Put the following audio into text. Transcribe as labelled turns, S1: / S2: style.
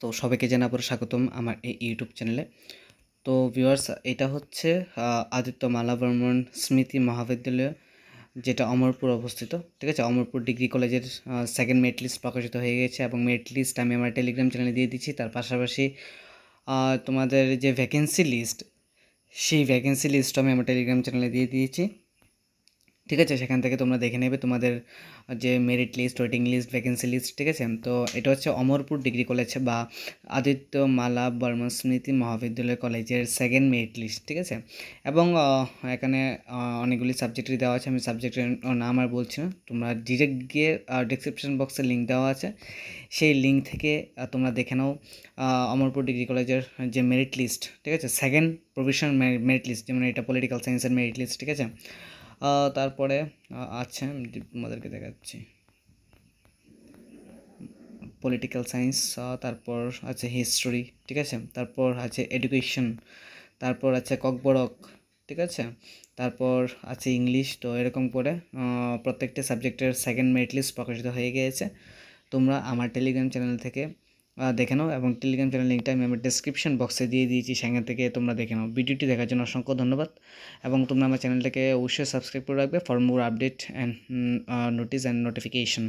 S1: তো সবাইকে জানাবো স্বাগতম আমার এই ইউটিউব চ্যানেলে। তো ভিউয়ার্স, এটা হচ্ছে আদিত্য মালা বর্মন স্মৃতি মহাবিদ্যালয়, যেটা অমরপুর অবস্থিত। ঠিক আছে, অমরপুর ডিগ্রি কলেজের সেকেন্ড মেরিট লিস্ট প্রকাশিত হয়ে গেছে এবং মেরিট লিস্ট আমি আমার টেলিগ্রাম চ্যানেলে দিয়ে দিচ্ছি। তার পাশাপাশি তোমাদের যে ভ্যাকেন্সি লিস্ট, সেই ভ্যাকেন্সি লিস্ট আমি আমার টেলিগ্রাম চ্যানেলে দিয়ে দিয়েছি। ঠিক আছে, সেখান থেকে তোমরা দেখে নেবে তোমাদের যে merit list, waiting list, vacancy list. ঠিক আছে, তো এটা হচ্ছে অমরপুর ডিগ্রি কলেজ বা আদিত্য মালা বর্মন স্মৃতি মহাবিদ্যালয় কলেজের সেকেন্ড মেরিট লিস্ট। ঠিক আছে, এবং এখানে অনেকগুলি সাবজেক্টই দেওয়া আছে। আমি সাবজেক্টের নাম আর বলছি না, তোমরা ডিরেক্ট গিয়ে ডিসক্রিপশন বক্সে লিঙ্ক দেওয়া আছে, সেই লিঙ্ক থেকে তোমরা দেখে নাও অমরপুর ডিগ্রি কলেজের যে মেরিট লিস্ট। ঠিক আছে, সেকেন্ড প্রভিশনাল মেরিট লিস্ট, যেমন এটা পলিটিক্যাল সায়েন্সের মেরিট লিস্ট। ঠিক আছে, তারপরে আছে, আমি তোমাদেরকে দেখাচ্ছি, পলিটিক্যাল সায়েন্স, তারপর আছে হিস্টোরি। ঠিক আছে, তারপর আছে এডুকেশন, তারপর আছে ককবরক। ঠিক আছে, তারপর আছে ইংলিশ। তো এরকম করে প্রত্যেকটা সাবজেক্টের সেকেন্ড মেরিট লিস্ট প্রকাশিত হয়ে গিয়েছে। তোমরা আমার টেলিগ্রাম চ্যানেল থেকে দেখে নাও, এবং টেলিগ্রাম চ্যানেল লিঙ্কটা আমি আমার ডেসক্রিপশন বক্সে দিয়ে দিয়েছি, সেখান থেকে তোমরা দেখে নাও। ভিডিওটি দেখার জন্য অসংখ্য ধন্যবাদ, এবং তোমরা আমার চ্যানেলটাকে অবশ্যই সাবস্ক্রাইব করে রাখবে for more update and notice and notification.